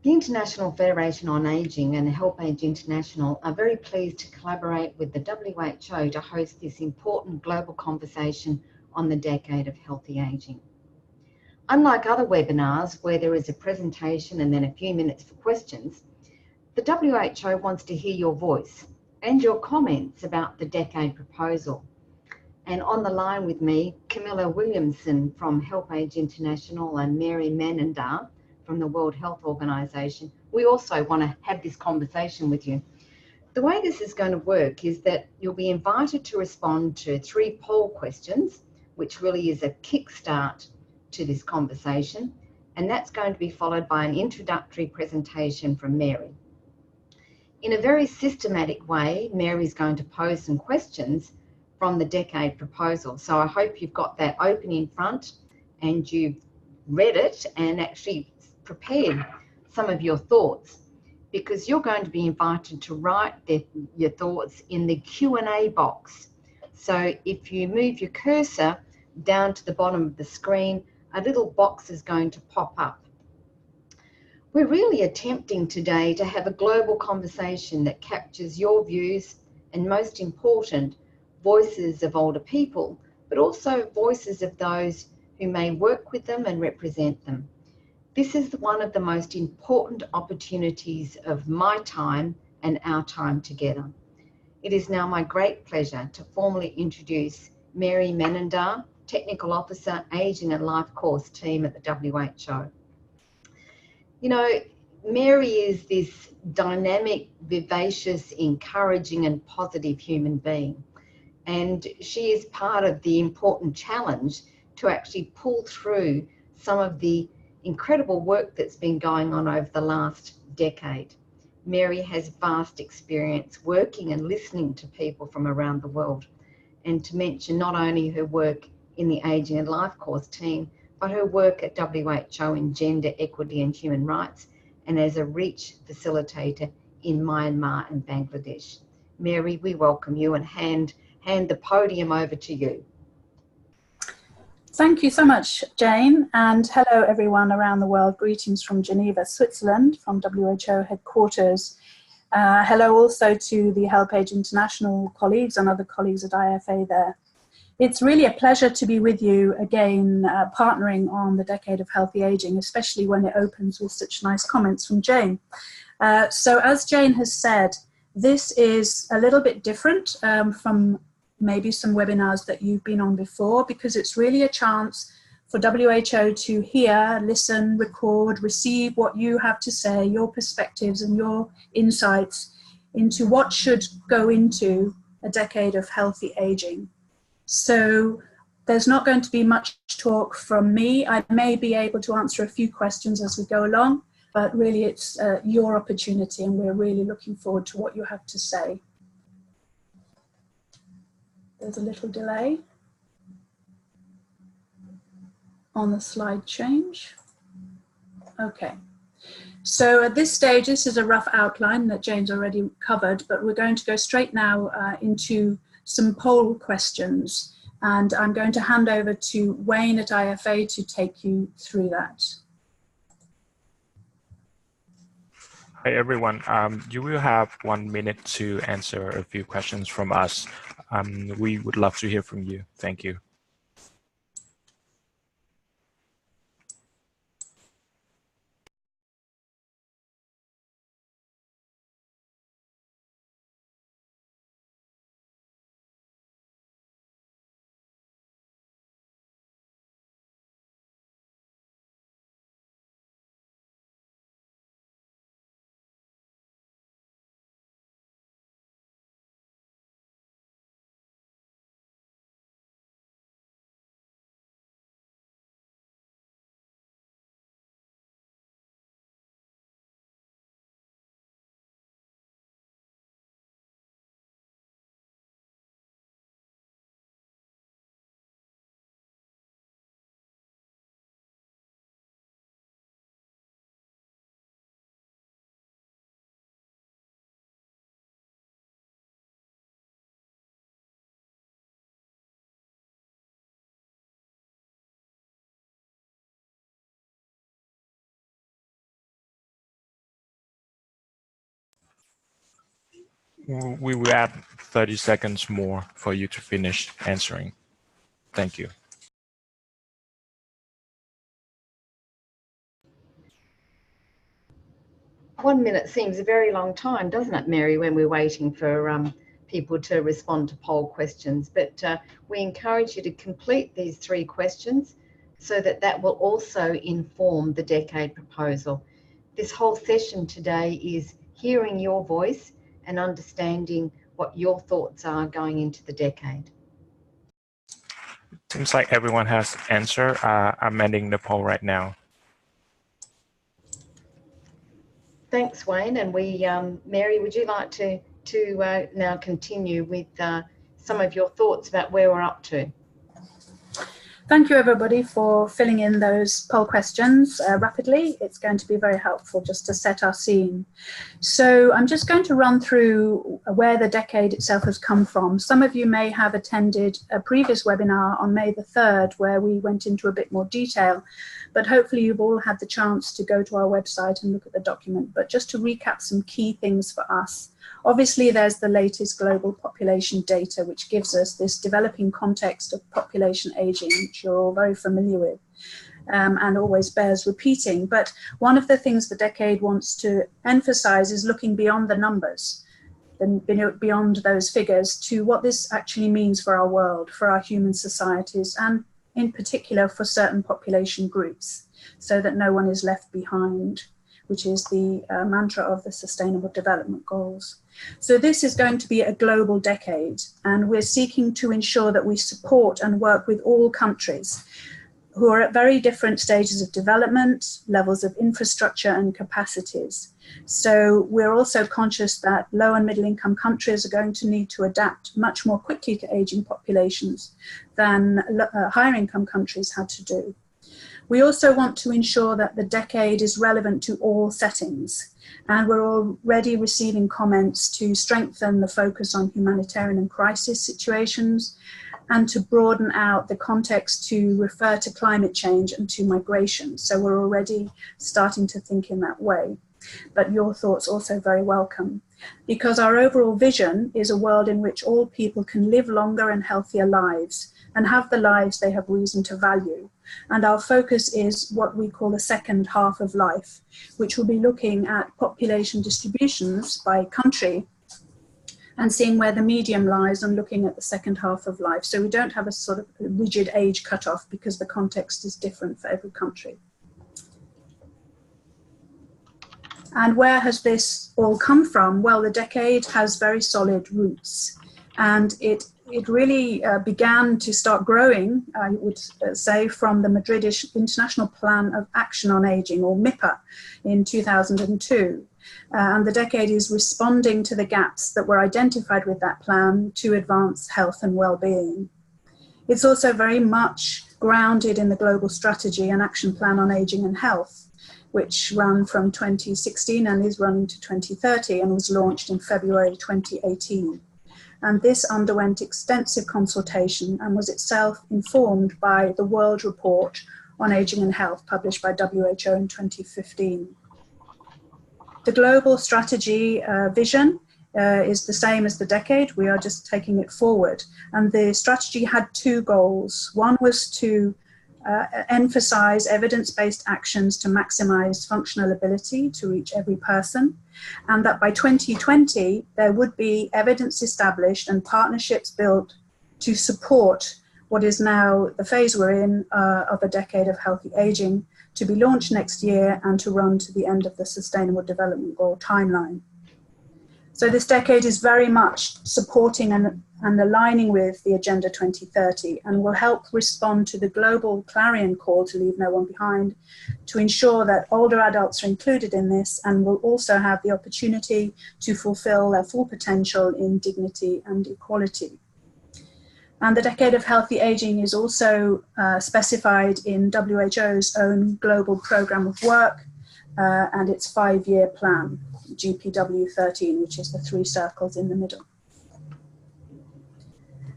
The International Federation on Ageing and HelpAge International are very pleased to collaborate with the WHO to host this important global conversation on the decade of healthy ageing. Unlike other webinars where there is a presentation and then a few minutes for questions, the WHO wants to hear your voice and your comments about the decade proposal. And on the line with me, Camilla Williamson from HelpAge International and Mary Menendar from the World Health Organization. We also want to have this conversation with you. The way this is going to work is that you'll be invited to respond to 3 poll questions, which really is a kickstart to this conversation, and that's going to be followed by an introductory presentation from Mary. In a very systematic way, Mary's going to pose some questions from the decade proposal. So I hope you've got that open in front and you've read it and actually prepared some of your thoughts, because you're going to be invited to write your thoughts in the Q&A box. So if you move your cursor down to the bottom of the screen, a little box is going to pop up. We're really attempting today to have a global conversation that captures your views and, most important, voices of older people, but also voices of those who may work with them and represent them. This is one of the most important opportunities of my time and our time together. It is now my great pleasure to formally introduce Mary Menendar, Technical Officer, Ageing and Life Course Team at the WHO. You know, Mary is this dynamic, vivacious, encouraging and positive human being. And she is part of the important challenge to actually pull through some of the incredible work that's been going on over the last decade. Mary has vast experience working and listening to people from around the world, and to mention not only her work in the Ageing and Life Course team, but her work at WHO in gender equity and human rights, and as a REACH facilitator in Myanmar and Bangladesh. Mary, we welcome you and hand the podium over to you. Thank you so much, Jane, and hello everyone around the world. Greetings from Geneva, Switzerland, from WHO headquarters. Hello also to the HelpAge International colleagues and other colleagues at IFA there. It's really a pleasure to be with you again, partnering on the decade of healthy ageing, especially when it opens with such nice comments from Jane. So as Jane has said, this is a little bit different from maybe some webinars that you've been on before, because it's really a chance for WHO to hear, listen, record, receive what you have to say, your perspectives and your insights into what should go into a decade of healthy aging. So there's not going to be much talk from me. I may be able to answer a few questions as we go along, but really it's your opportunity, and we're really looking forward to what you have to say. There's a little delay on the slide change. Okay, so at this stage, this is a rough outline that Jane's already covered, but we're going to go straight now into some poll questions, and I'm going to hand over to Wayne at IFA to take you through that. Hi everyone, you will have 1 minute to answer a few questions from us. We would love to hear from you. Thank you. We will add 30 seconds more for you to finish answering. Thank you. One minute seems a very long time, doesn't it, Mary, when we're waiting for people to respond to poll questions? But we encourage you to complete these 3 questions so that that will also inform the decade proposal. This whole session today is hearing your voice and understanding what your thoughts are going into the decade. Seems like everyone has answered. I'm ending the poll right now. Thanks, Wayne. And we, Mary, would you like to now continue with some of your thoughts about where we're up to? Thank you, everybody, for filling in those poll questions rapidly. It's going to be very helpful just to set our scene. So I'm just going to run through where the decade itself has come from. Some of you may have attended a previous webinar on May the 3rd, where we went into a bit more detail, but hopefully you've all had the chance to go to our website and look at the document. But just to recap some key things for us. Obviously, there's the latest global population data, which gives us this developing context of population aging, which you're all very familiar with, and always bears repeating. But one of the things the decade wants to emphasize is looking beyond the numbers, and beyond those figures, to what this actually means for our world, for our human societies, and in particular for certain population groups, so that no one is left behind, which is the mantra of the Sustainable Development Goals. So this is going to be a global decade, and we're seeking to ensure that we support and work with all countries who are at very different stages of development, levels of infrastructure and capacities. So we're also conscious that low and middle income countries are going to need to adapt much more quickly to aging populations than higher income countries had to do. We also want to ensure that the decade is relevant to all settings, and we're already receiving comments to strengthen the focus on humanitarian and crisis situations, and to broaden out the context to refer to climate change and to migration. So we're already starting to think in that way. But your thoughts also very welcome, because our overall vision is a world in which all people can live longer and healthier lives and have the lives they have reason to value. And our focus is what we call the second half of life, which will be looking at population distributions by country and seeing where the medium lies and looking at the second half of life. So we don't have a sort of rigid age cutoff because the context is different for every country. And where has this all come from? Well, the decade has very solid roots, and it really began to start growing, I would say, from the Madrid International Plan of Action on Aging, or MIPA, in 2002. And the decade is responding to the gaps that were identified with that plan to advance health and well-being. It's also very much grounded in the Global Strategy and Action Plan on Aging and Health, which ran from 2016 and is running to 2030 and was launched in February 2018. And this underwent extensive consultation and was itself informed by the World Report on Aging and Health published by WHO in 2015. The global strategy vision is the same as the decade. We are just taking it forward. And the strategy had 2 goals. One was to emphasize evidence-based actions to maximize functional ability to reach every person, and that by 2020 there would be evidence established and partnerships built to support what is now the phase we're in of a decade of healthy aging, to be launched next year and to run to the end of the Sustainable Development Goal timeline. So this decade is very much supporting and aligning with the Agenda 2030, and will help respond to the global clarion call to leave no one behind, to ensure that older adults are included in this and will also have the opportunity to fulfill their full potential in dignity and equality. And the Decade of Healthy Aging is also specified in WHO's own global programme of work and its 5-year plan, GPW 13, which is the 3 circles in the middle.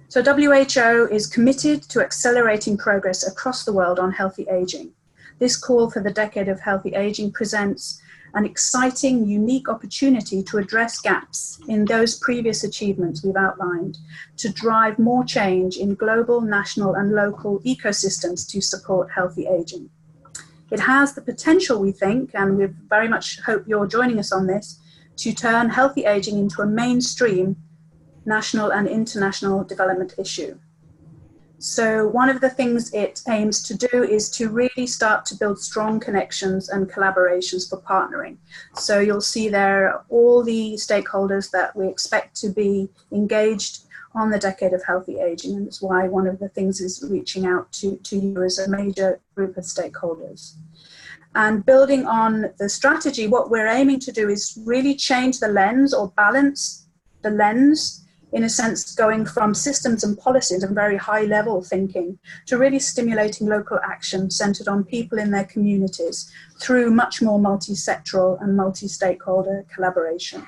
So WHO is committed to accelerating progress across the world on healthy aging. This call for the Decade of Healthy Aging presents an exciting, unique opportunity to address gaps in those previous achievements we've outlined, to drive more change in global, national and local ecosystems to support healthy aging. It has the potential, we think, and we very much hope you're joining us on this, to turn healthy aging into a mainstream national and international development issue. So one of the things it aims to do is to really start to build strong connections and collaborations for partnering. So you'll see there all the stakeholders that we expect to be engaged on the decade of healthy aging, and that's why one of the things is reaching out to you as a major group of stakeholders. And building on the strategy, what we're aiming to do is really change the lens or balance the lens, in a sense, going from systems and policies and very high level thinking to really stimulating local action centered on people in their communities through much more multi-sectoral and multi-stakeholder collaboration.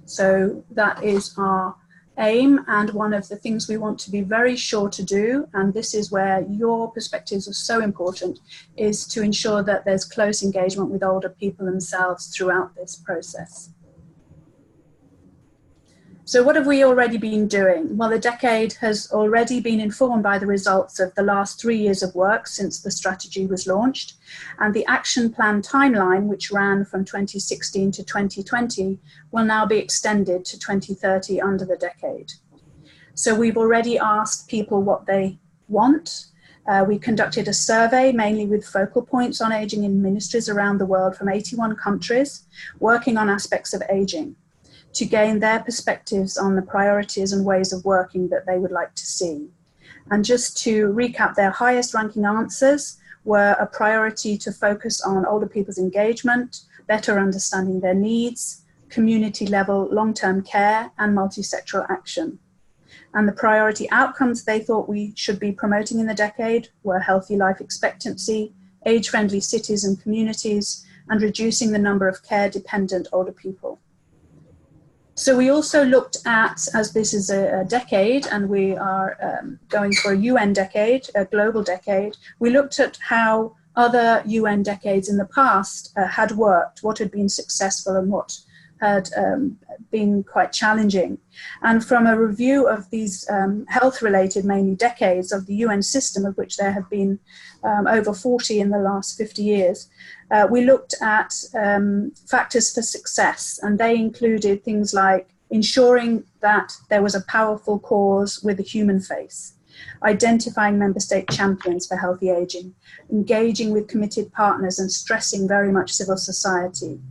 So that is our aim, and one of the things we want to be very sure to do, and this is where your perspectives are so important, is to ensure that there's close engagement with older people themselves throughout this process. So what have we already been doing? Well, the decade has already been informed by the results of the last 3 years of work since the strategy was launched, and the action plan timeline, which ran from 2016 to 2020, will now be extended to 2030 under the decade. So we've already asked people what they want. We conducted a survey, mainly with focal points on aging in ministries around the world from 81 countries, working on aspects of aging, to gain their perspectives on the priorities and ways of working that they would like to see. And just to recap, their highest ranking answers were a priority to focus on older people's engagement, better understanding their needs, community level long-term care, and multi-sectoral action. And the priority outcomes they thought we should be promoting in the decade were healthy life expectancy, age-friendly cities and communities, and reducing the number of care-dependent older people. So we also looked at, as this is a decade and we are going for a UN decade, a global decade, we looked at how other UN decades in the past had worked, what had been successful and what had been quite challenging. And from a review of these health-related, mainly decades of the UN system, of which there have been over 40 in the last 50 years, we looked at factors for success, and they included things like ensuring that there was a powerful cause with a human face, identifying member state champions for healthy aging, engaging with committed partners and stressing very much civil society.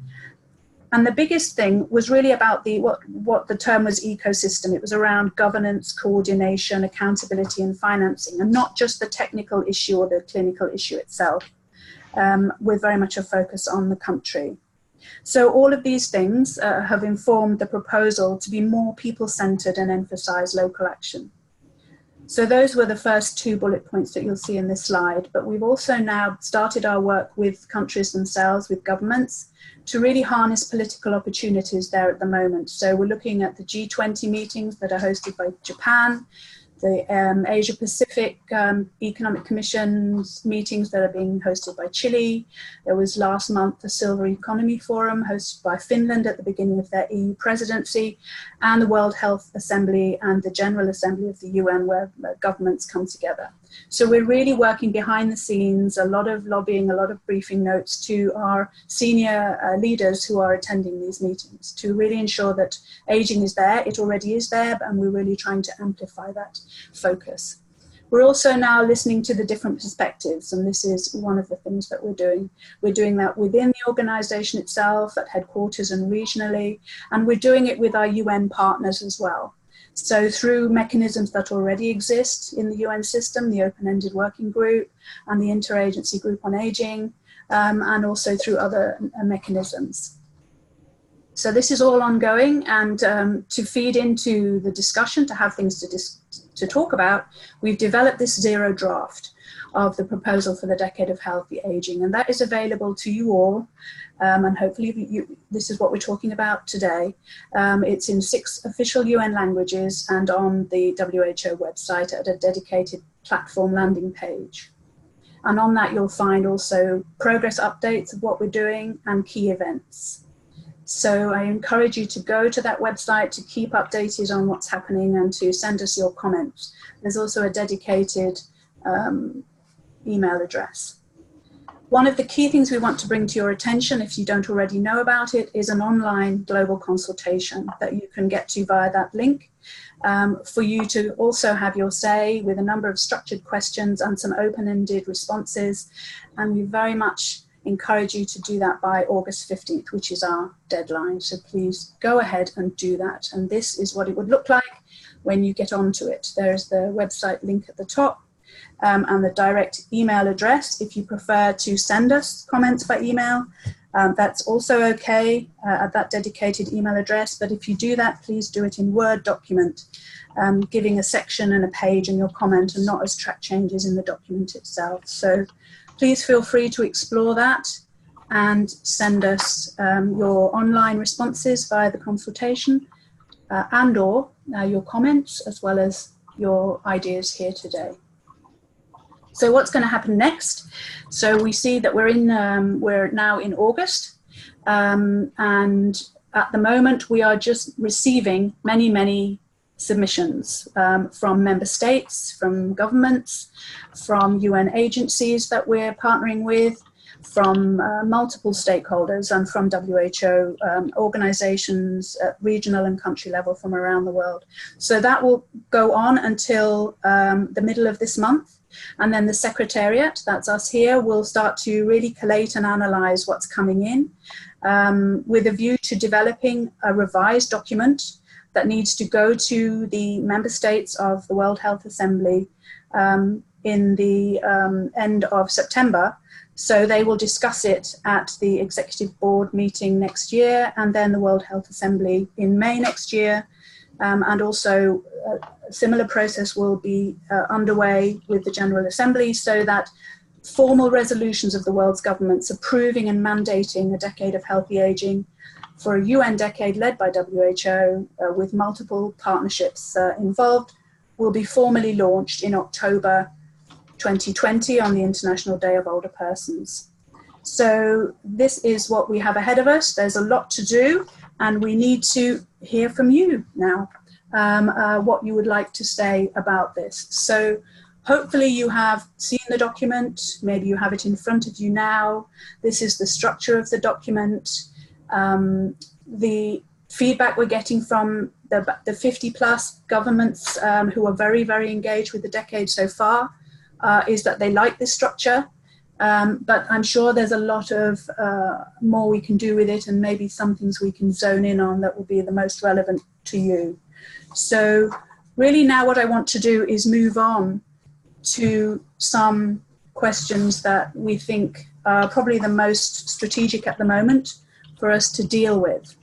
And the biggest thing was really about what the term was ecosystem. It was around governance, coordination, accountability and financing, and not just the technical issue or the clinical issue itself, with very much a focus on the country. So all of these things have informed the proposal to be more people-centered and emphasize local action. So those were the first 2 bullet points that you'll see in this slide, but we've also now started our work with countries themselves, with governments, to really harness political opportunities there at the moment. So we're looking at the G20 meetings that are hosted by Japan, the Asia Pacific Economic Commission's meetings that are being hosted by Chile. There was last month the Silver Economy Forum hosted by Finland at the beginning of their EU presidency, and the World Health Assembly and the General Assembly of the UN, where governments come together. So we're really working behind the scenes, a lot of lobbying, a lot of briefing notes to our senior leaders who are attending these meetings to really ensure that aging is there. It already is there, and we're really trying to amplify that focus. We're also now listening to the different perspectives, and this is one of the things that we're doing. We're doing that within the organisation itself, at headquarters and regionally, and we're doing it with our UN partners as well. So through mechanisms that already exist in the UN system, the open-ended working group and the interagency group on aging, and also through other mechanisms. So this is all ongoing, and to feed into the discussion, to have things to talk about, we've developed this 0 draft of the proposal for the decade of healthy aging, and that is available to you all, and hopefully this is what we're talking about today. It's in 6 official UN languages and on the WHO website at a dedicated platform landing page. And on that, you'll find also progress updates of what we're doing and key events. So I encourage you to go to that website to keep updated on what's happening and to send us your comments. There's also a dedicated email address. One of the key things we want to bring to your attention, if you don't already know about it, is an online global consultation that you can get to via that link, for you to also have your say with a number of structured questions and some open-ended responses. And we very much encourage you to do that by August 15th, which is our deadline. So please go ahead and do that. And this is what it would look like when you get onto it. There's the website link at the top. And the direct email address if you prefer to send us comments by email. That's also okay at that dedicated email address, but if you do that, please do it in Word document, giving a section and a page in your comment and not as track changes in the document itself. So please feel free to explore that and send us your online responses via the consultation and or your comments as well as your ideas here today. So what's going to happen next? So we see that we're now in August, and at the moment we are just receiving many submissions from member states, from governments, from UN agencies that we're partnering with, from multiple stakeholders and from WHO organizations at regional and country level from around the world. So that will go on until the middle of this month. And then the Secretariat, that's us here, will start to really collate and analyse what's coming in with a view to developing a revised document that needs to go to the member states of the World Health Assembly in the end of September. So they will discuss it at the Executive Board meeting next year, and then the World Health Assembly in May next year. And also a similar process will be underway with the General Assembly, so that formal resolutions of the world's governments approving and mandating a decade of healthy aging for a UN decade led by WHO with multiple partnerships involved will be formally launched in October 2020 on the International Day of Older Persons. So this is what we have ahead of us. There's a lot to do, and we need to hear from you now, what you would like to say about this. So hopefully you have seen the document, maybe you have it in front of you now. This is the structure of the document. The feedback we're getting from the 50 plus governments who are very engaged with the decade so far is that they like this structure. But I'm sure there's a lot of more we can do with it, and maybe some things we can zone in on that will be the most relevant to you. So really now what I want to do is move on to some questions that we think are probably the most strategic at the moment for us to deal with.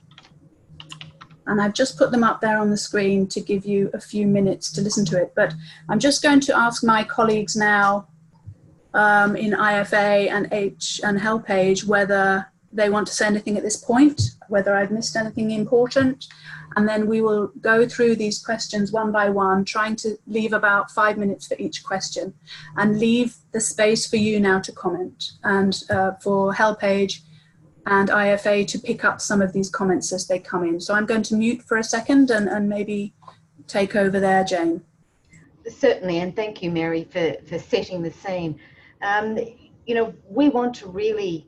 And I've just put them up there on the screen to give you a few minutes to listen to it. But I'm just going to ask my colleagues now in IFA and HelpAge whether they want to say anything at this point, whether I've missed anything important. And then we will go through these questions one by one, trying to leave about 5 minutes for each question and leave the space for you now to comment and for HelpAge and IFA to pick up some of these comments as they come in. So I'm going to mute for a second and maybe take over there, Jane. Certainly, and thank you, Mary, for setting the scene. You know, we want to really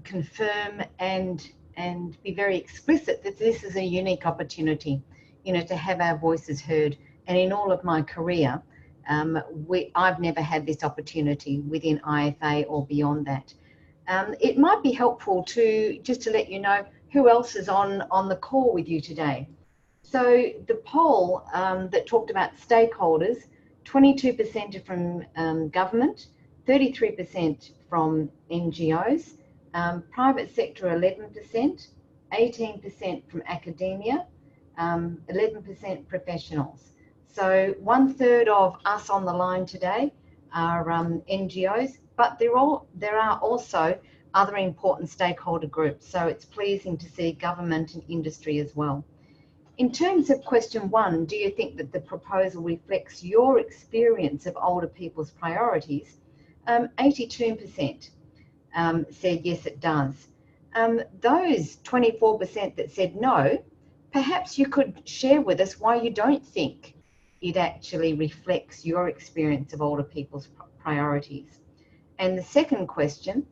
confirm and be very explicit that this is a unique opportunity, you know, to have our voices heard. And in all of my career, I've never had this opportunity within IFA or beyond that. It might be helpful to just to let you know who else is on the call with you today. So the poll that talked about stakeholders, 22% are from government, 33% from NGOs, private sector 11%, 18% from academia, 11% professionals. So 1/3 of us on the line today are NGOs, but there are also other important stakeholder groups. So it's pleasing to see government and industry as well. In terms of question 1, do you think that the proposal reflects your experience of older people's priorities 82% said yes, it does. Those 24% that said no, perhaps you could share with us why you don't think it actually reflects your experience of older people's priorities. And the second question,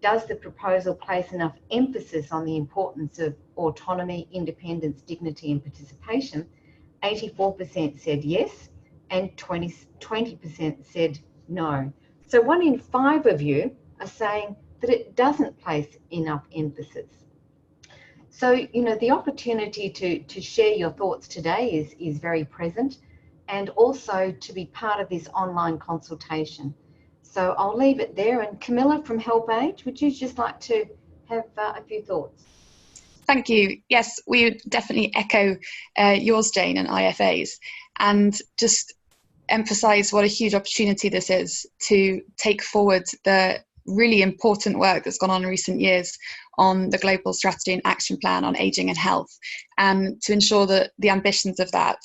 does the proposal place enough emphasis on the importance of autonomy, independence, dignity and participation? 84% said yes, and 20% said no. So 1 in 5 of you are saying that it doesn't place enough emphasis. So, you know, the opportunity to share your thoughts today is very present, and also to be part of this online consultation. So I'll leave it there. And Camilla from HelpAge, would you just like to have a few thoughts? Thank you. Yes, we would definitely echo yours, Jane, and IFA's, and just emphasise what a huge opportunity this is to take forward the really important work that's gone on in recent years on the Global Strategy and Action Plan on Ageing and Health, and to ensure that the ambitions of that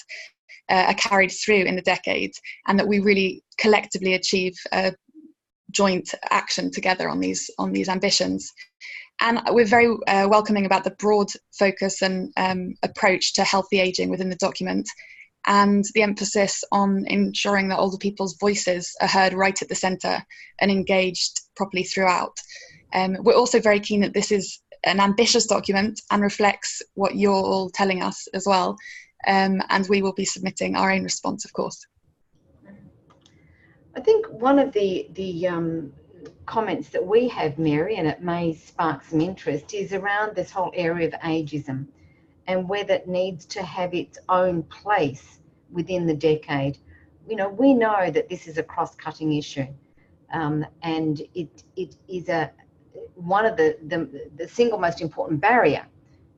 are carried through in the decade, and that we really collectively achieve joint action together on these ambitions. And we're very welcoming about the broad focus and approach to healthy ageing within the document, and the emphasis on ensuring that older people's voices are heard right at the centre and engaged properly throughout. We're also very keen that this is an ambitious document and reflects what you're all telling us as well, and we will be submitting our own response, of course. I think one of the comments that we have, Mary, and it may spark some interest, is around this whole area of ageism and whether it needs to have its own place within the decade. You know, we know that this is a cross-cutting issue, and it is one of the single most important barrier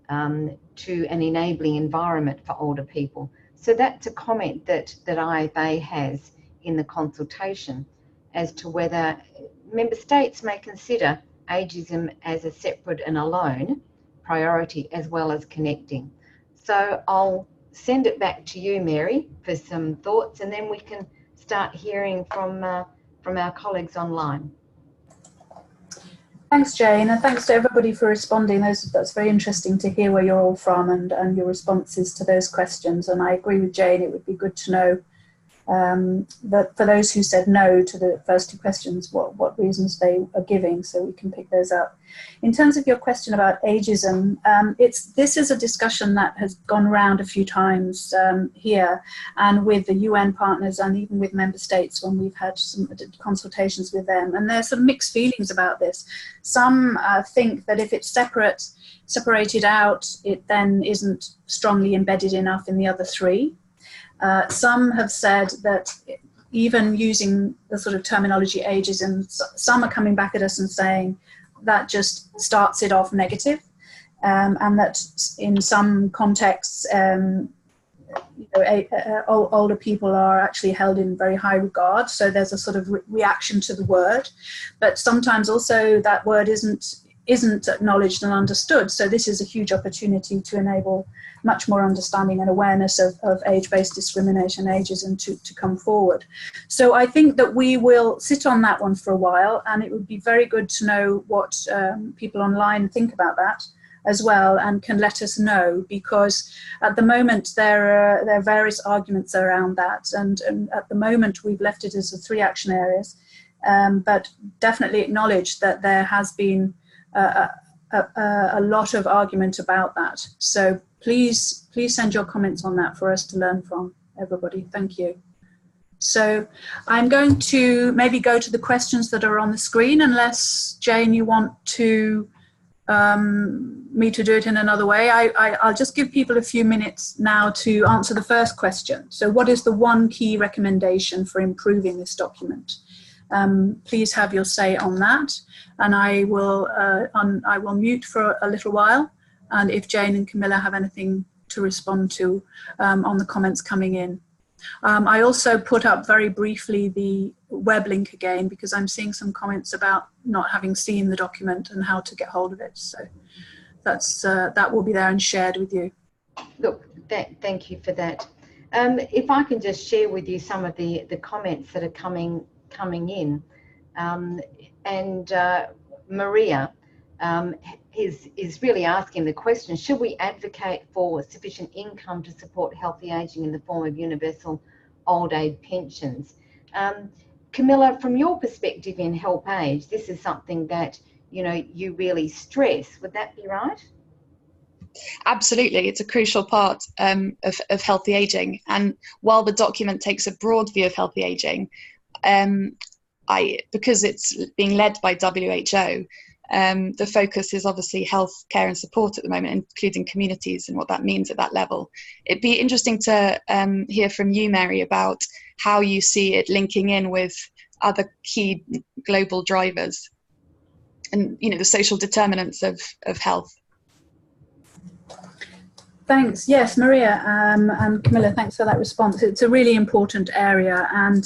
to an enabling environment for older people. So that's a comment that IFA has in the consultation as to whether member states may consider ageism as a separate and alone priority as well as connecting. So I'll send it back to you, Mary, for some thoughts, and then we can start hearing from our colleagues online. Thanks, Jane, and thanks to everybody for responding. That's very interesting to hear where you're all from and your responses to those questions. And I agree with Jane, it would be good to know that for those who said no to the first two questions, what reasons they are giving, so we can pick those up. In terms of your question about ageism, this is a discussion that has gone around a few times here, and with the UN partners and even with member states when we've had some consultations with them, and there's some mixed feelings about this. Some think that if it's separated out, it then isn't strongly embedded enough in the other three. Some have said that even using the sort of terminology ageism, some are coming back at us and saying that just starts it off negative, and that in some contexts older people are actually held in very high regard, so there's a sort of reaction to the word, but sometimes also that word isn't acknowledged and understood. So this is a huge opportunity to enable much more understanding and awareness of age-based discrimination, ageism to come forward. So I think that we will sit on that one for a while, and it would be very good to know what people online think about that as well, and can let us know, because at the moment there are various arguments around that, and at the moment we've left it as the 3 action areas, but definitely acknowledge that there has been a lot of argument about that. So please send your comments on that for us to learn from, everybody. Thank you. So I'm going to maybe go to the questions that are on the screen, unless, Jane, you want to me to do it in another way. I'll just give people a few minutes now to answer the first question. So what is the one key recommendation for improving this document? Please have your say on that, and I will mute for a little while, and if Jane and Camilla have anything to respond to on the comments coming in. I also put up very briefly the web link again, because I'm seeing some comments about not having seen the document and how to get hold of it. So that's that will be there and shared with you. Look, thank you for that. If I can just share with you some of the comments that are coming in. And Maria is really asking the question, should we advocate for sufficient income to support healthy ageing in the form of universal old age pensions? Camilla, from your perspective in HelpAge, this is something that, you know, you really stress. Would that be right? Absolutely, it's a crucial part of healthy ageing. And while the document takes a broad view of healthy ageing, because it's being led by WHO, the focus is obviously health care and support at the moment, including communities and what that means at that level. It'd be interesting to hear from you, Mary, about how you see it linking in with other key global drivers and, you know, the social determinants of health. Thanks. Yes, Maria and Camilla, thanks for that response. It's a really important area, and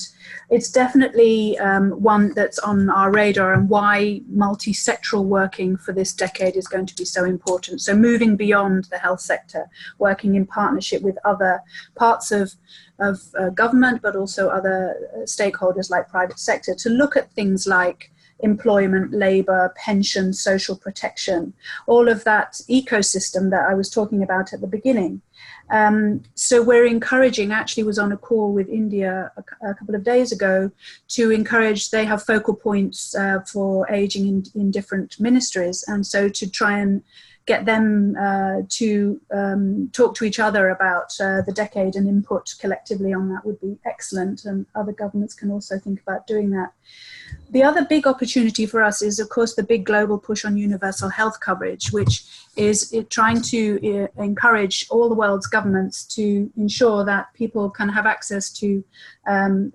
it's definitely one that's on our radar, and why multi-sectoral working for this decade is going to be so important. So moving beyond the health sector, working in partnership with other parts of government, but also other stakeholders like private sector, to look at things like employment, labour, pension, social protection, all of that ecosystem that I was talking about at the beginning. So we're encouraging, actually was on a call with India a couple of days ago, to encourage, they have focal points for ageing in different ministries, and so to try and get them to talk to each other about the decade and input collectively on that would be excellent, and other governments can also think about doing that. The other big opportunity for us is, of course, the big global push on universal health coverage, which is trying to encourage all the world's governments to ensure that people can have access to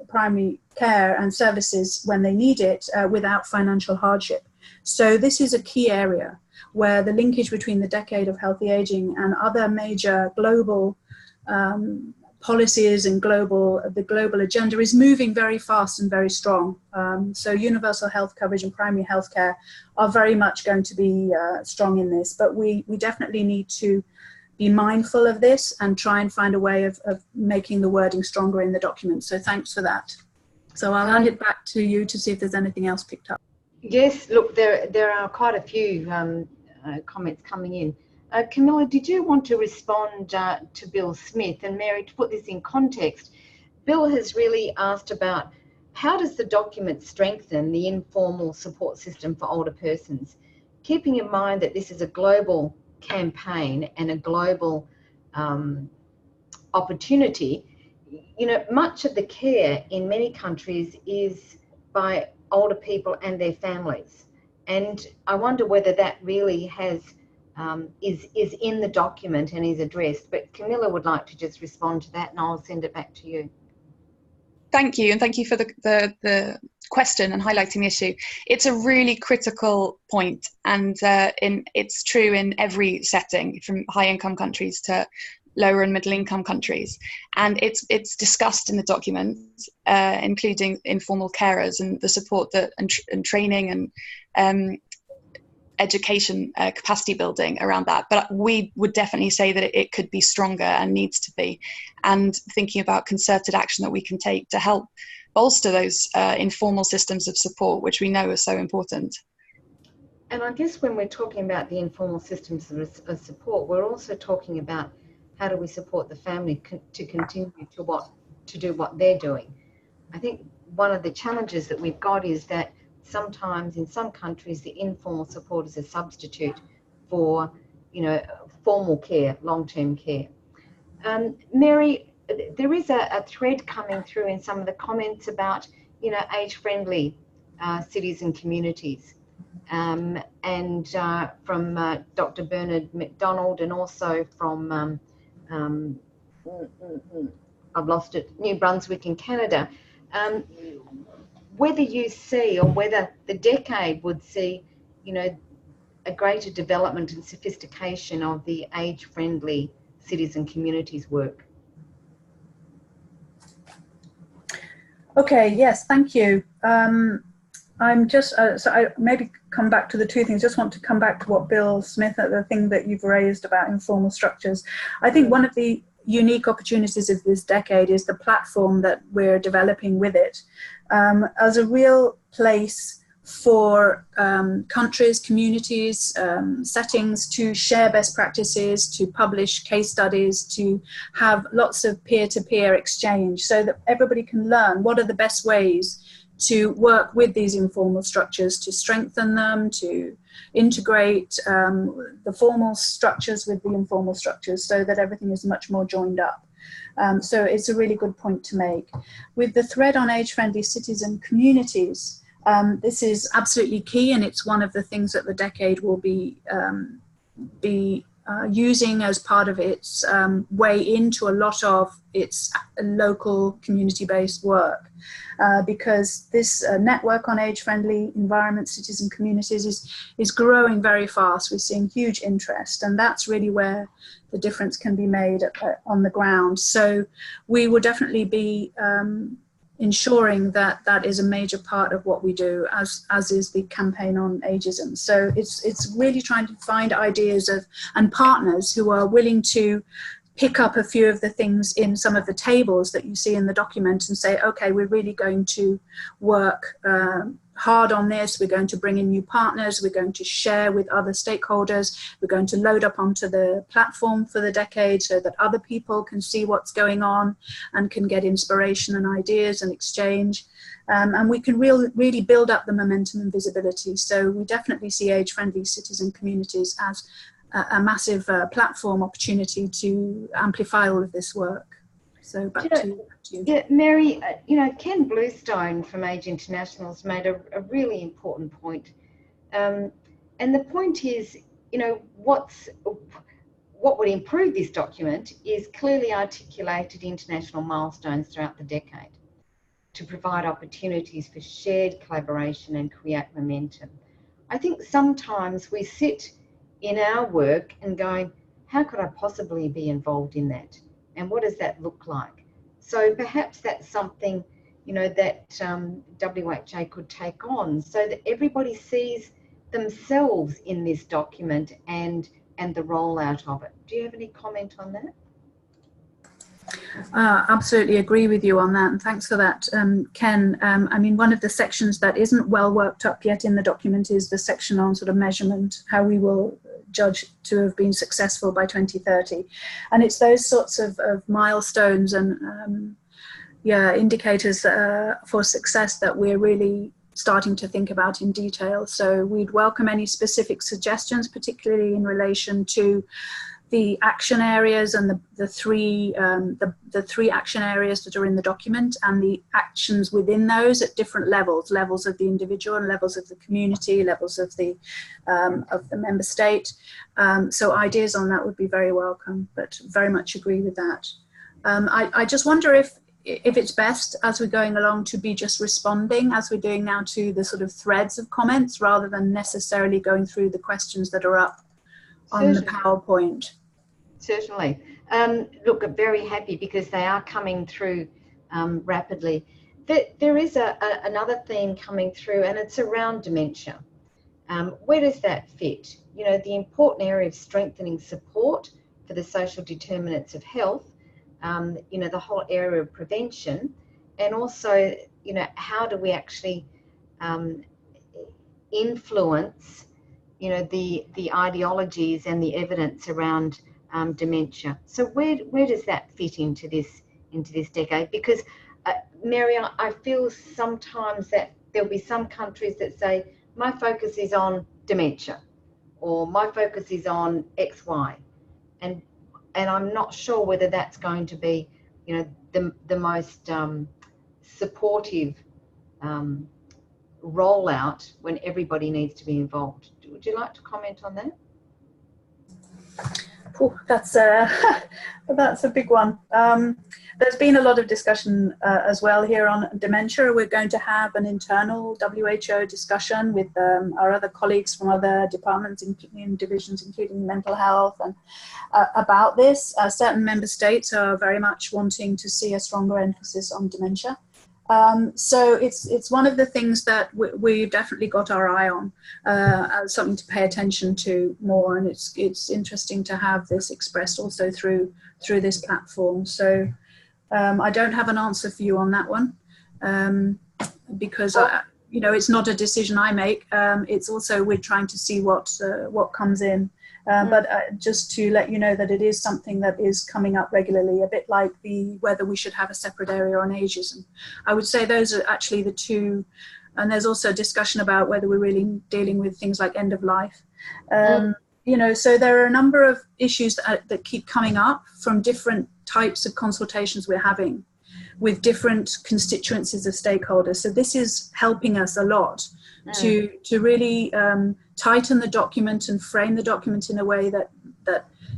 primary care and services when they need it without financial hardship. So this is a key area where the linkage between the decade of healthy ageing and other major global policies and the global agenda is moving very fast and very strong. So universal health coverage and primary health care are very much going to be strong in this, but we definitely need to be mindful of this and try and find a way of making the wording stronger in the document. So thanks for that. So I'll hand it back to you to see if there's anything else picked up. Yes, look, there are quite a few comments coming in. Camilla, did you want to respond to Bill Smith? And Mary, to put this in context, Bill has really asked about how does the document strengthen the informal support system for older persons, keeping in mind that this is a global campaign and a global opportunity. You know, much of the care in many countries is by older people and their families. And I wonder whether that really has is in the document and is addressed. But Camilla would like to just respond to that, and I'll send it back to you. Thank you, and thank you for the question and highlighting the issue. It's a really critical point, and it's true in every setting, from high-income countries to lower and middle-income countries. And it's discussed in the document, including informal carers and the support that and training and education capacity building around that. But we would definitely say that it could be stronger and needs to be, and thinking about concerted action that we can take to help bolster those informal systems of support, which we know are so important. And I guess when we're talking about the informal systems of support, we're also talking about how do we support the family to continue to do what they're doing. I think one of the challenges that we've got is that sometimes in some countries the informal support is a substitute for, you know, formal care, long-term care. Mary, there is a thread coming through in some of the comments about, you know, age-friendly cities and communities, and from Dr. Bernard McDonald, and also from I've lost it, New Brunswick in Canada. Whether you see, or whether the decade would see, you know, a greater development and sophistication of the age-friendly cities and communities work. Okay, yes, thank you. I'm just, so I maybe come back to the two things. Just want to come back to what Bill Smith, the thing that you've raised about informal structures. I think one of the unique opportunities of this decade is the platform that we're developing with it as a real place for countries, communities, settings to share best practices, to publish case studies, to have lots of peer-to-peer exchange so that everybody can learn what are the best ways to work with these informal structures, to strengthen them, to integrate the formal structures with the informal structures so that everything is much more joined up. So it's a really good point to make. With the thread on age-friendly cities and communities, this is absolutely key, and it's one of the things that the decade will be using as part of its way into a lot of its local community-based work. Because this network on age-friendly environments, cities and communities is growing very fast. We're seeing huge interest, and that's really where the difference can be made on the ground. So we will definitely be ensuring that that is a major part of what we do, as is the campaign on ageism. So it's really trying to find ideas and partners who are willing to pick up a few of the things in some of the tables that you see in the document and say, okay, we're really going to work hard on this. We're going to bring in new partners. We're going to share with other stakeholders. We're going to load up onto the platform for the decade so that other people can see what's going on and can get inspiration and ideas and exchange. And we can really build up the momentum and visibility. So we definitely see age-friendly cities and communities as a massive platform opportunity to amplify all of this work. So back to you. Yeah, Mary, Ken Bluestone from Age International has made a really important point. And the point is, what would improve this document is clearly articulated international milestones throughout the decade to provide opportunities for shared collaboration and create momentum. I think sometimes we sit in our work and going, how could I possibly be involved in that? And what does that look like? So perhaps that's something, that WHA could take on so that everybody sees themselves in this document and the rollout of it. Do you have any comment on that? Absolutely agree with you on that, and thanks for that, Ken. I mean, one of the sections that isn't well worked up yet in the document is the section on sort of measurement, how we will judge to have been successful by 2030. And it's those sorts of milestones and indicators for success that we're really starting to think about in detail. So we'd welcome any specific suggestions, particularly in relation to the action areas and the three action areas that are in the document, and the actions within those at different levels of the individual, levels of the community, levels of the member state. So ideas on that would be very welcome, but very much agree with that. I just wonder if it's best as we're going along to be just responding as we're doing now to the sort of threads of comments rather than necessarily going through the questions that are up on the PowerPoint. Certainly. Look, I'm very happy because they are coming through rapidly. There is another theme coming through, and it's around dementia. Where does that fit? The important area of strengthening support for the social determinants of health, the whole area of prevention, and also, how do we actually influence the ideologies and the evidence around dementia. So where does that fit into this decade? Because Mary, I feel sometimes that there'll be some countries that say my focus is on dementia, or my focus is on XY, and I'm not sure whether that's going to be the most supportive rollout when everybody needs to be involved. Would you like to comment on that? Oh, that's a big one. There's been a lot of discussion as well here on dementia. We're going to have an internal WHO discussion with our other colleagues from other departments in divisions, including mental health, and about this. Certain member states are very much wanting to see a stronger emphasis on dementia. So it's one of the things that we've definitely got our eye on, as something to pay attention to more, and it's interesting to have this expressed also through this platform. So I don't have an answer for you on that one, because it's not a decision I make. It's also we're trying to see what comes in. But just to let you know that it is something that is coming up regularly, a bit like whether we should have a separate area on ageism. I would say those are actually the two, and there's also a discussion about whether we're really dealing with things like end of life. So there are a number of issues that keep coming up from different types of consultations we're having with different constituencies of stakeholders. So this is helping us a lot to really tighten the document and frame the document in a way that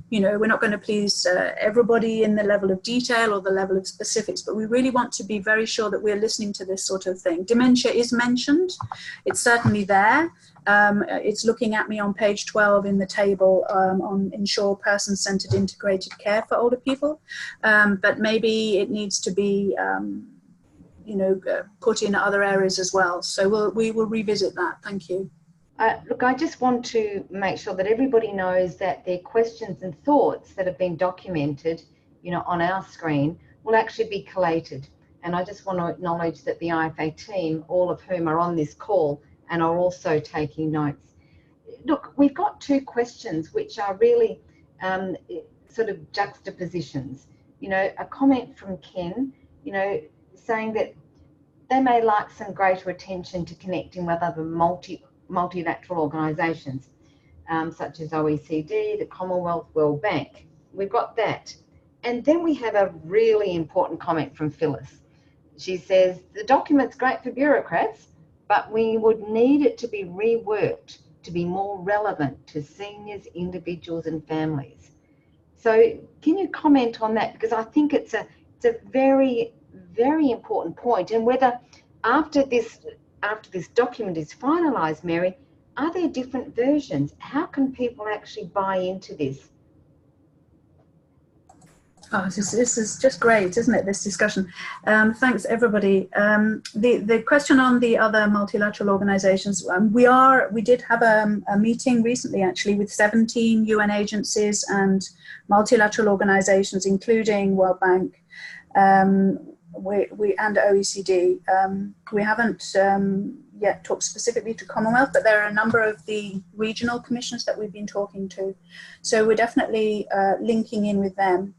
we're not going to please everybody in the level of detail or the level of specifics, but we really want to be very sure that we're listening to this sort of thing. Dementia is mentioned. It's certainly there. It's looking at me on page 12 in the table on ensure person-centered integrated care for older people. But maybe it needs to be put in other areas as well. So we will revisit that. Thank you. Look, I just want to make sure that everybody knows that their questions and thoughts that have been documented, on our screen will actually be collated. And I just want to acknowledge that the IFA team, all of whom are on this call and are also taking notes. Look, we've got two questions which are really sort of juxtapositions. A comment from Ken, saying that they may like some greater attention to connecting with other multilateral organisations, such as OECD, the Commonwealth, World Bank. We've got that. And then we have a really important comment from Phyllis. She says, the document's great for bureaucrats, but we would need it to be reworked to be more relevant to seniors, individuals and families. So can you comment on that? Because I think it's a very, very important point. And whether after this document is finalised, Mary, are there different versions? How can people actually buy into this? Oh, this is just great, isn't it, this discussion? Thanks, everybody. The question on the other multilateral organisations, we did have a meeting recently, actually, with 17 UN agencies and multilateral organisations, including World Bank and OECD. We haven't yet talked specifically to Commonwealth, but there are a number of the regional commissions that we've been talking to. So we're definitely linking in with them.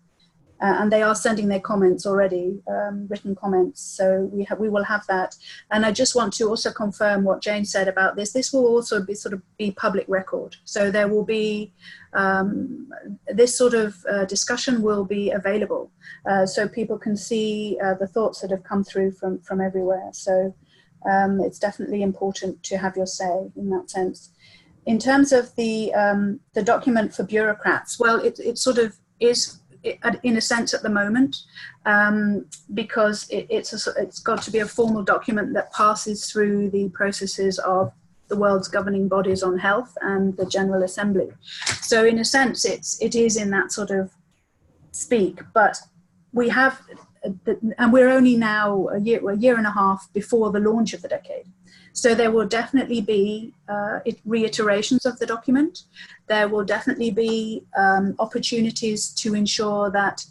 And they are sending their comments already, written comments. So we will have that. And I just want to also confirm what Jane said about this. This will also be public record. So there will be this sort of discussion will be available, so people can see the thoughts that have come through from everywhere. So it's definitely important to have your say in that sense. In terms of the document for bureaucrats, well, it sort of is, in a sense, at the moment, because it's got to be a formal document that passes through the processes of the world's governing bodies on health and the General Assembly. So in a sense, it is in that sort of speak, but we have, and we're only now a year and a half before the launch of the decade. So there will definitely be reiterations of the document. There will definitely be opportunities to ensure that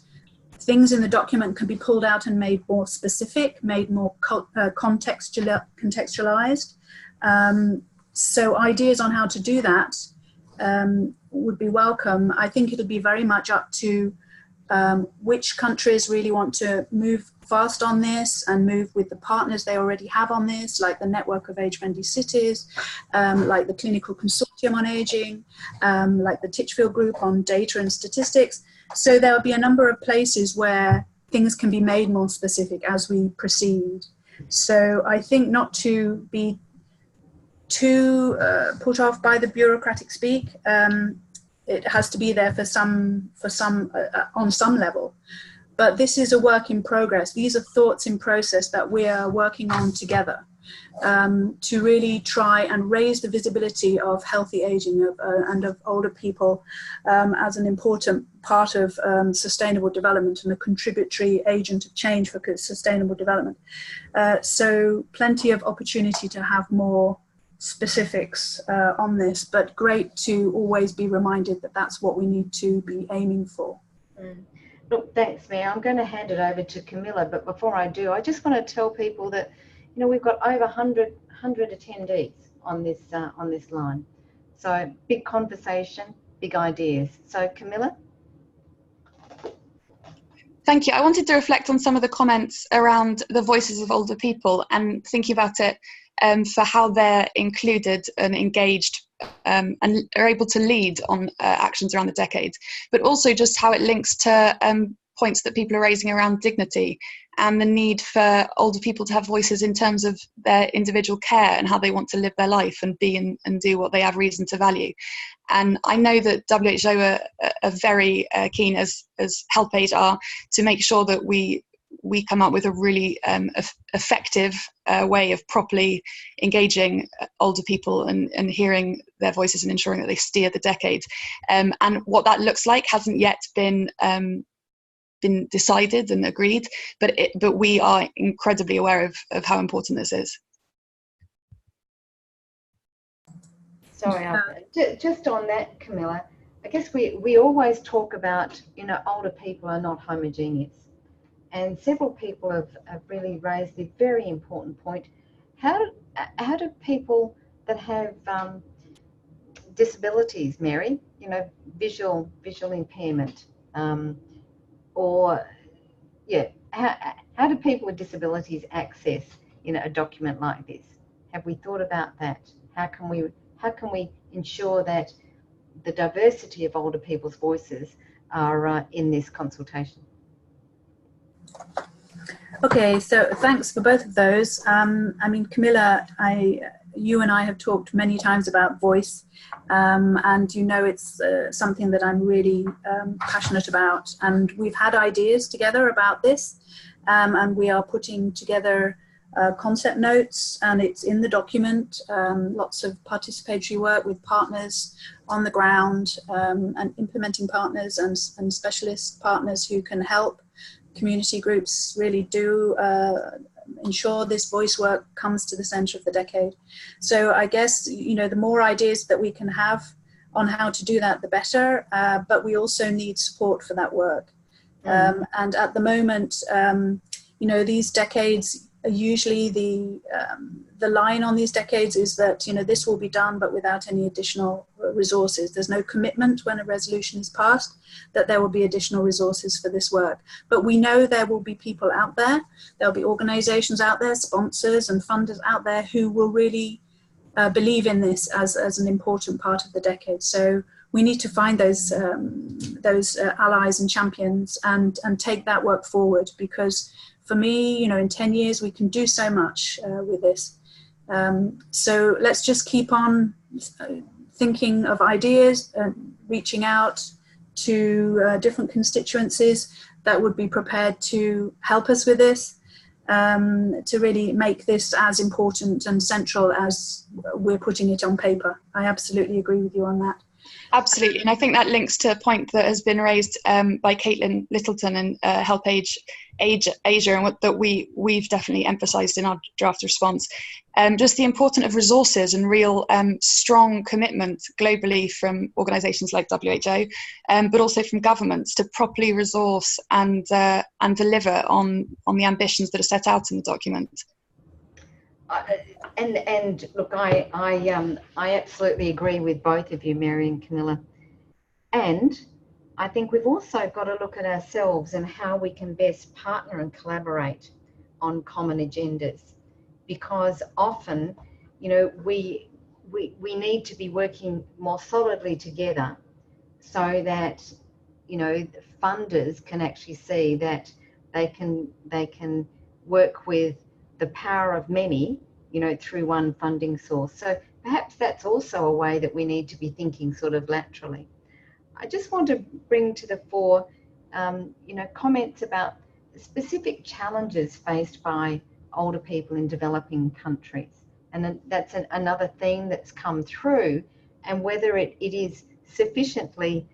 things in the document can be pulled out and made more specific, made more contextualized. So ideas on how to do that would be welcome. I think it'll be very much up to which countries really want to move fast on this and move with the partners they already have on this, like the Network of Age-Friendly Cities, like the Clinical Consortium on Aging, like the Titchfield Group on Data and Statistics. So there'll be a number of places where things can be made more specific as we proceed. So I think not to be too put off by the bureaucratic speak. It has to be there on some level. But this is a work in progress. These are thoughts in process that we are working on together. to really try and raise the visibility of healthy aging and of older people as an important part of sustainable development and a contributory agent of change for sustainable development. So plenty of opportunity to have more specifics on this, but great to always be reminded that that's what we need to be aiming for. Look, thanks, Mia. I'm going to hand it over to Camilla, but before I do, I just want to tell people that, you know, we've got over 100 attendees on this line. So big conversation, big ideas. So Camilla? Thank you. I wanted to reflect on some of the comments around the voices of older people and thinking about it for how they're included and engaged and are able to lead on actions around the decade, but also just how it links to points that people are raising around dignity and the need for older people to have voices in terms of their individual care and how they want to live their life and be and do what they have reason to value. And I know that WHO are very keen, as HelpAge are, to make sure that we come up with a really effective way of properly engaging older people and hearing their voices and ensuring that they steer the decade. And what that looks like hasn't yet been decided and agreed, but we are incredibly aware of how important this is. Sorry, just on that, Camilla, I guess we always talk about, you know, older people are not homogeneous. And several people have really raised the very important point. How do people that have disabilities, Mary, you know, visual impairment, how do people with disabilities access, you know, a document like this? Have we thought about that? How can we ensure that the diversity of older people's voices are in this consultation? Okay, so thanks for both of those. I mean, Camilla, you and I have talked many times about voice, and you know it's something that I'm really passionate about. And we've had ideas together about this, and we are putting together concept notes, and it's in the document, lots of participatory work with partners on the ground, and implementing partners and specialist partners who can help community groups really do ensure this voice work comes to the center of the decade. So I guess, you know, the more ideas that we can have on how to do that, the better, but we also need support for that work. And at the moment, you know, these decades, usually the line on these decades is that, you know, this will be done, but without any additional resources. There's no commitment when a resolution is passed that there will be additional resources for this work. But we know there will be people out there, there'll be organizations out there, sponsors and funders out there who will really believe in this as an important part of the decade. So we need to find those allies and champions and take that work forward, because for me, you know, in 10 years, we can do so much with this. So let's just keep on thinking of ideas and reaching out to different constituencies that would be prepared to help us with this, to really make this as important and central as we're putting it on paper. I absolutely agree with you on that. Absolutely, and I think that links to a point that has been raised by Caitlin Littleton and HelpAge Asia, and that we've definitely emphasised in our draft response. Just the importance of resources and real strong commitment globally from organisations like WHO, but also from governments to properly resource and deliver on the ambitions that are set out in the document. And look, I absolutely agree with both of you, Mary and Camilla. And I think we've also got to look at ourselves and how we can best partner and collaborate on common agendas, because often, you know, we need to be working more solidly together so that, you know, funders can actually see that they can work with the power of many, you know, through one funding source. So perhaps that's also a way that we need to be thinking sort of laterally. I just want to bring to the fore, you know, comments about specific challenges faced by older people in developing countries. And then that's another theme that's come through, and whether it is sufficiently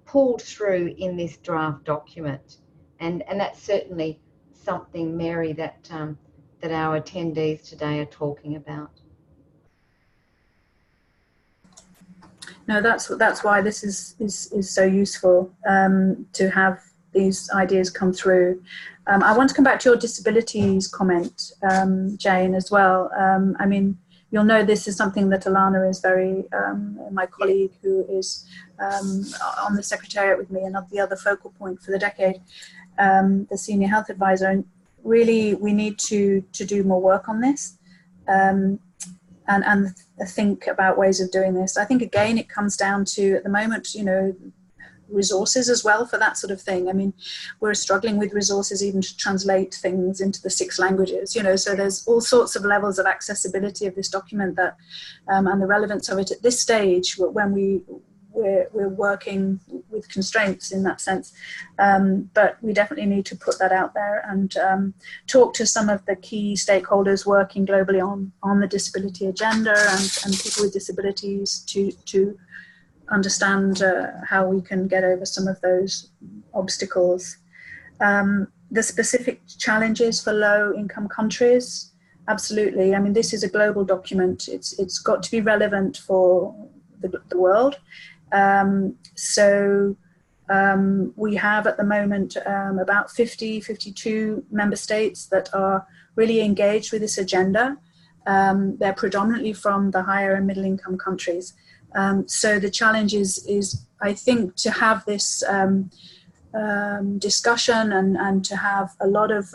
pulled through in this draft document. And that's certainly something, Mary, that that our attendees today are talking about. No, that's why this is so useful, to have these ideas come through. I want to come back to your disabilities comment, Jane, as well. I mean, you'll know this is something that Alana is very, my colleague who is on the Secretariat with me and the other focal point for the decade, the Senior Health Advisor. And really, we need to do more work on this. And think about ways of doing this. I think, again, it comes down to, at the moment, you know, resources as well for that sort of thing. I mean, we're struggling with resources even to translate things into the 6 languages, you know, so there's all sorts of levels of accessibility of this document that, and the relevance of it at this stage when we're working with constraints in that sense. But we definitely need to put that out there and talk to some of the key stakeholders working globally on the disability agenda and people with disabilities to understand how we can get over some of those obstacles. The specific challenges for low-income countries, absolutely. I mean, this is a global document. It's got to be relevant for the world. We have at the moment about 52 member states that are really engaged with this agenda. They're predominantly from the higher and middle income countries. So the challenge is I think, to have this discussion and to have a lot of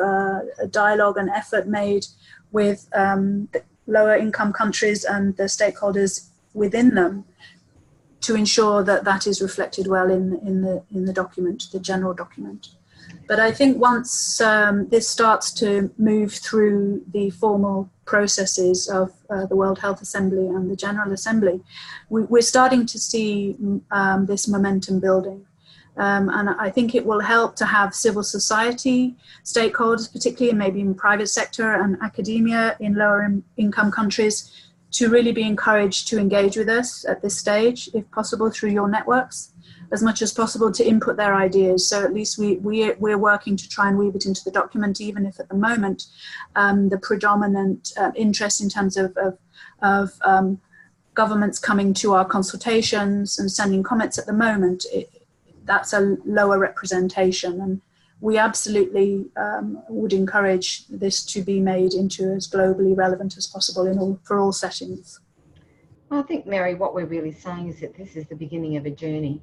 dialogue and effort made with the lower income countries and the stakeholders within them, to ensure that that is reflected well in the document, the general document. But I think once this starts to move through the formal processes of the World Health Assembly and the General Assembly, we're starting to see this momentum building. And I think it will help to have civil society stakeholders, particularly maybe in private sector and academia in lower income countries, to really be encouraged to engage with us at this stage, if possible, through your networks, as much as possible to input their ideas. So at least we're working to try and weave it into the document, even if at the moment the predominant interest in terms of governments coming to our consultations and sending comments at the moment, that's a lower representation. And we absolutely would encourage this to be made into as globally relevant as possible for all settings. I think, Mary, what we're really saying is that this is the beginning of a journey.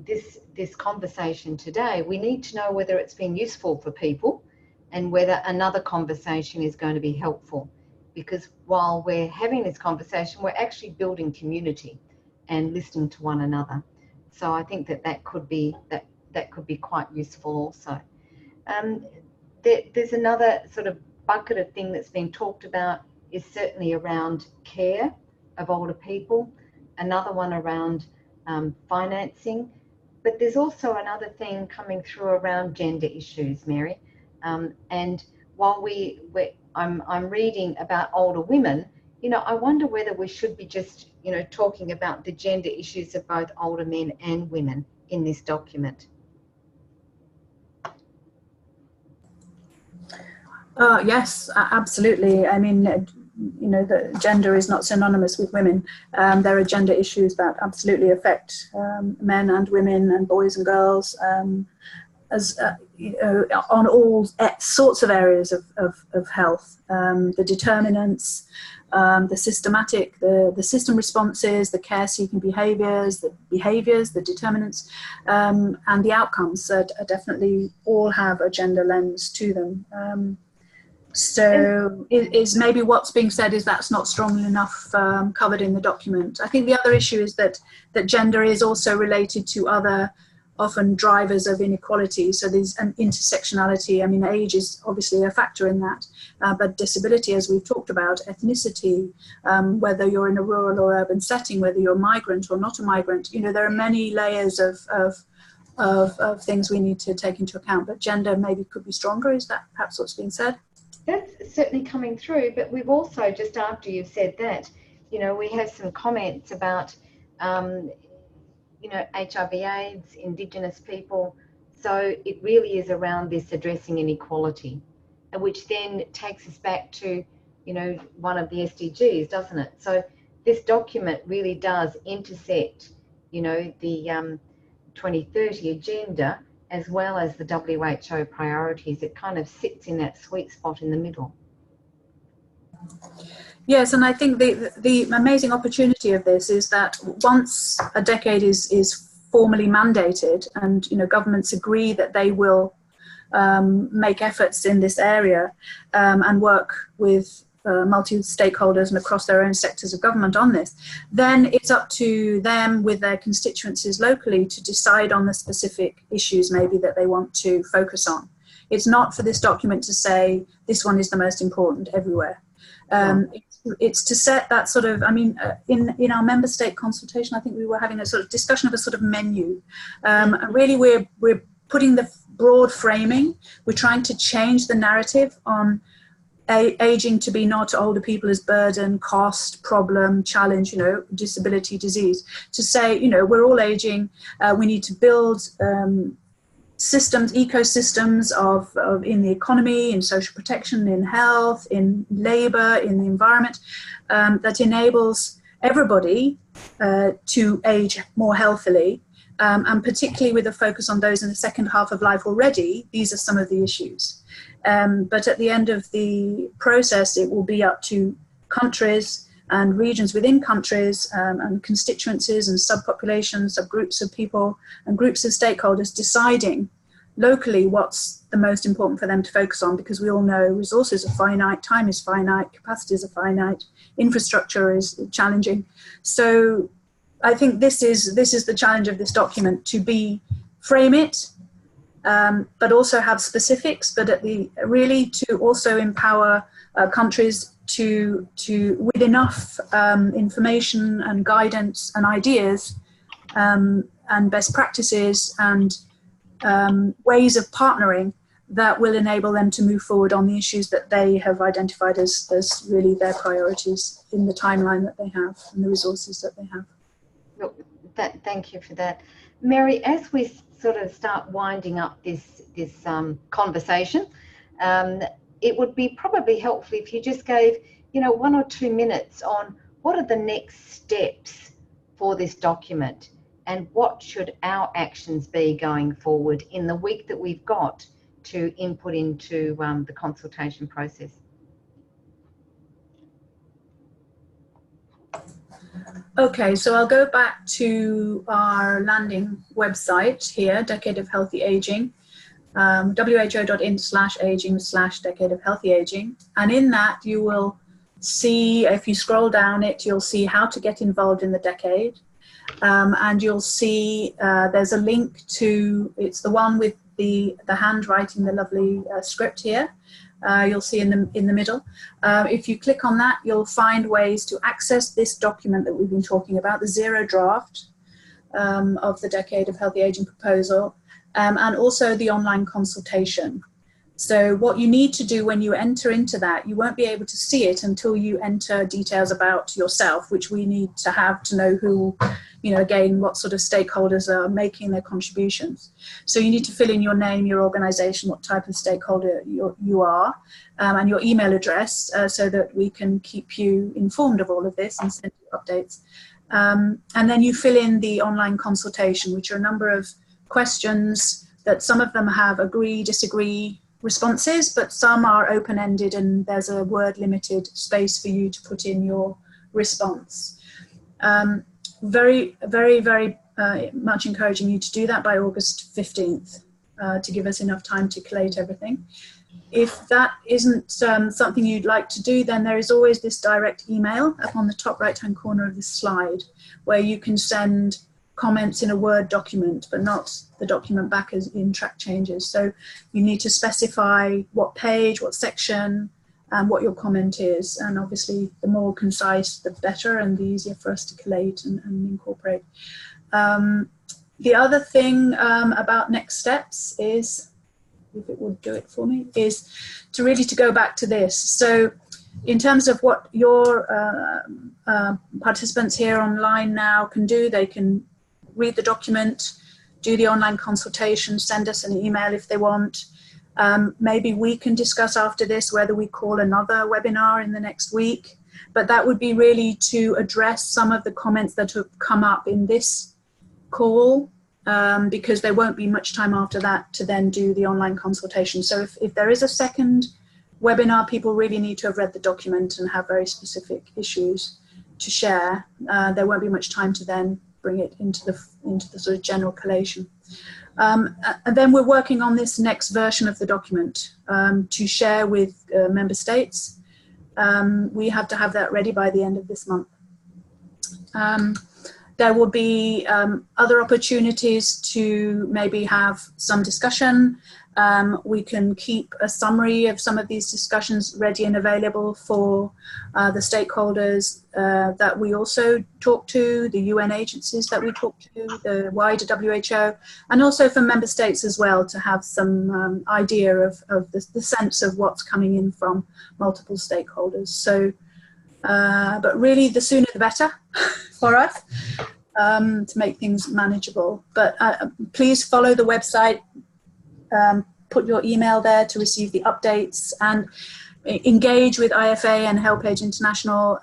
This conversation today, we need to know whether it's been useful for people and whether another conversation is going to be helpful. Because while we're having this conversation, we're actually building community and listening to one another. So I think that could be quite useful also. There's another sort of bucket of thing that's been talked about, is certainly around care of older people, another one around financing, but there's also another thing coming through around gender issues, Mary. And while I'm reading about older women, you know, I wonder whether we should be just, you know, talking about the gender issues of both older men and women in this document. Yes, absolutely. I mean, you know, the gender is not synonymous with women. There are gender issues that absolutely affect men and women and boys and girls, you know, on all sorts of areas of health. The determinants, the systematic, the system responses, the care-seeking behaviours, the determinants, and the outcomes definitely all have a gender lens to them. So is maybe what's being said is that's not strongly enough covered in the document. I think the other issue is that gender is also related to other often drivers of inequality. So there's an intersectionality. I mean, age is obviously a factor in that, but disability, as we've talked about, ethnicity, whether you're in a rural or urban setting, whether you're a migrant or not a migrant, you know, there are many layers of things we need to take into account, but gender maybe could be stronger. Is that perhaps what's being said? That's certainly coming through, but we've also, just after you've said that, you know, we have some comments about, you know, HIV/AIDS, Indigenous people. So it really is around this addressing inequality, which then takes us back to, you know, one of the SDGs, doesn't it? So this document really does intersect, you know, the 2030 agenda as well as the WHO priorities. It kind of sits in that sweet spot in the middle. Yes, and I think the amazing opportunity of this is that once a decade is formally mandated, and, you know, governments agree that they will make efforts in this area and work with multi-stakeholders and across their own sectors of government on this, then it's up to them with their constituencies locally to decide on the specific issues maybe that they want to focus on. It's not for this document to say this one is the most important everywhere. It's to set that sort of, I mean, in our member state consultation, I think we were having a sort of discussion of a sort of menu. And really we're putting the broad framing. We're trying to change the narrative on aging to be not older people as burden, cost, problem, challenge, you know, disability, disease. To say, you know, we're all aging, we need to build systems, ecosystems of in the economy, in social protection, in health, in labour, in the environment, that enables everybody to age more healthily, and particularly with a focus on those in the second half of life already. These are some of the issues. But at the end of the process, it will be up to countries and regions within countries and constituencies and subpopulations, subgroups of people and groups of stakeholders deciding locally what's the most important for them to focus on, because we all know resources are finite, time is finite, capacities are finite, infrastructure is challenging. So I think this is the challenge of this document, to frame it, but also have specifics, but really to also empower countries to with enough information and guidance and ideas and best practices and ways of partnering that will enable them to move forward on the issues that they have identified as really their priorities in the timeline that they have and the resources that they have. Look, thank you for that. Mary, as we sort of start winding up this conversation, it would be probably helpful if you just gave, you know, 1 or 2 minutes on what are the next steps for this document and what should our actions be going forward in the week that we've got to input into the consultation process. Okay, so I'll go back to our landing website here, Decade of Healthy Aging, who.in/aging/Decade of Healthy Aging. And in that you will see, if you scroll down it, you'll see how to get involved in the decade. And you'll see there's a link to, it's the one with the handwriting, the lovely script here. You'll see in the middle. If you click on that, you'll find ways to access this document that we've been talking about, the zero draft of the Decade of Healthy Aging proposal, and also the online consultation. So what you need to do when you enter into that, you won't be able to see it until you enter details about yourself, which we need to have to know who, you know, again, what sort of stakeholders are making their contributions. So you need to fill in your name, your organisation, what type of stakeholder you are, and your email address, so that we can keep you informed of all of this and send you updates. And then you fill in the online consultation, which are a number of questions that some of them have agree, disagree responses, but some are open-ended and there's a word-limited space for you to put in your response. Very, very, very much encouraging you to do that by August 15th to give us enough time to collate everything. If that isn't something you'd like to do, then there is always this direct email up on the top right-hand corner of this slide where you can send comments in a Word document, but not the document back as in track changes. So you need to specify what page, what section, and what your comment is. And obviously the more concise, the better, and the easier for us to collate and incorporate. The other thing about next steps is if it would do it for me, is to really to go back to this. So in terms of what your participants here online now can do, they can read the document, do the online consultation, send us an email if they want. Maybe we can discuss after this whether we call another webinar in the next week, but that would be really to address some of the comments that have come up in this call, because there won't be much time after that to then do the online consultation. So if there is a second webinar, people really need to have read the document and have very specific issues to share. There won't be much time to then bring it into the sort of general collation. And then we're working on this next version of the document to share with member states. We have to have that ready by the end of this month. There will be other opportunities to maybe have some discussion. We can keep a summary of some of these discussions ready and available for the stakeholders that we also talk to, the UN agencies that we talk to, the wider WHO, and also for member states as well, to have some idea of the sense of what's coming in from multiple stakeholders. So, but really the sooner the better for us to make things manageable. But please follow the website. Put your email there to receive the updates, and engage with IFA and HelpAge International,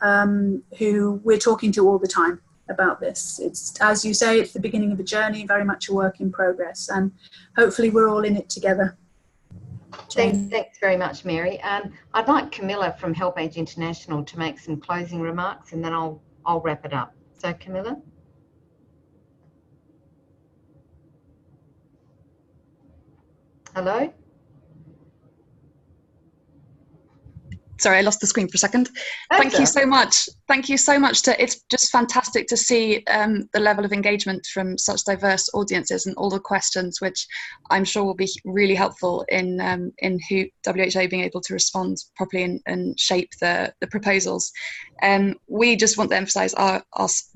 who we're talking to all the time about this. It's, as you say, it's the beginning of a journey, very much a work in progress, and hopefully we're all in it together. Thanks very much, Mary. I'd like Camilla from HelpAge International to make some closing remarks, and then I'll wrap it up. So, Camilla. Hello? Sorry, I lost the screen for a second. Thank you so much. Thank you so much. It's just fantastic to see the level of engagement from such diverse audiences and all the questions, which I'm sure will be really helpful in WHO being able to respond properly and shape the proposals. We just want to emphasise our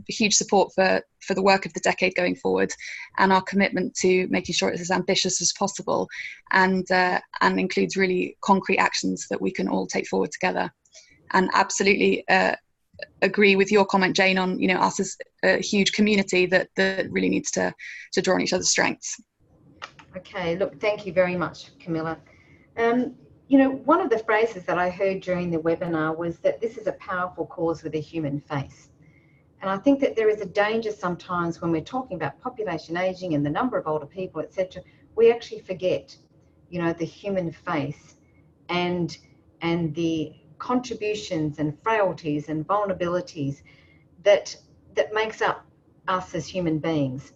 huge support for the work of the decade going forward, and our commitment to making sure it's as ambitious as possible, and includes really concrete actions that we can all take forward together. And absolutely agree with your comment, Jane, on us as a huge community that really needs to draw on each other's strengths. Okay, look, thank you very much, Camilla. One of the phrases that I heard during the webinar was that this is a powerful cause with a human face. And I think that there is a danger sometimes when we're talking about population ageing and the number of older people, etc., we actually forget, the human face and the contributions and frailties and vulnerabilities that makes up us as human beings.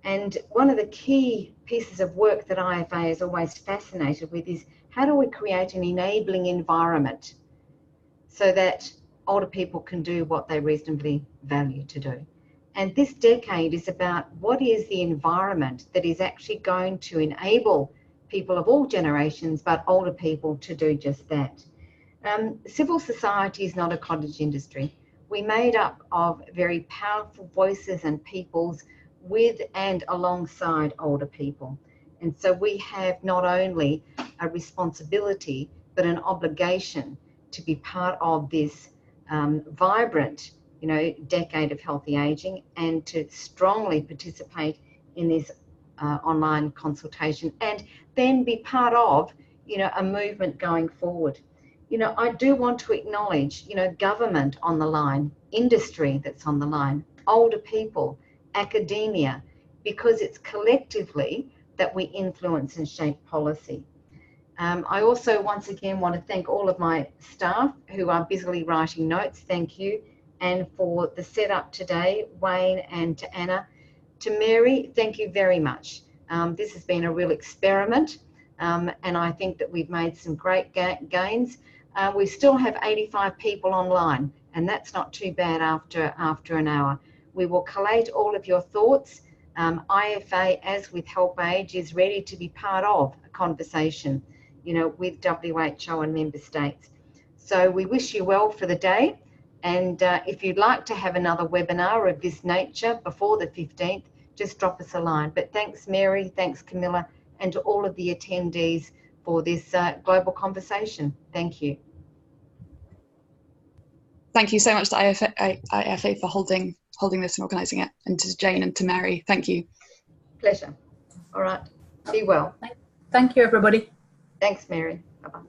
And one of the key pieces of work that IFA is always fascinated with is how do we create an enabling environment so that older people can do what they reasonably value to do. And this decade is about what is the environment that is actually going to enable people of all generations, but older people, to do just that. Civil society is not a cottage industry. We're made up of very powerful voices and peoples with and alongside older people. And so we have not only a responsibility, but an obligation to be part of this vibrant, decade of healthy aging, and to strongly participate in this online consultation, and then be part of, a movement going forward. I do want to acknowledge, government on the line, industry that's on the line, older people, academia, because it's collectively that we influence and shape policy. I also, once again, want to thank all of my staff who are busily writing notes. Thank you. And for the setup today, Wayne and to Anna. To Mary, thank you very much. This has been a real experiment, and I think that we've made some great gains. We still have 85 people online, and that's not too bad after an hour. We will collate all of your thoughts. IFA, as with HelpAge, is ready to be part of a conversation, with WHO and member states. So we wish you well for the day. And if you'd like to have another webinar of this nature before the 15th, just drop us a line. But thanks, Mary, thanks, Camilla, and to all of the attendees for this global conversation. Thank you. Thank you so much to IFA for holding this and organising it, and to Jane and to Mary. Thank you. Pleasure. All right. Be well. Thank you, everybody. Thanks, Mary. Bye-bye.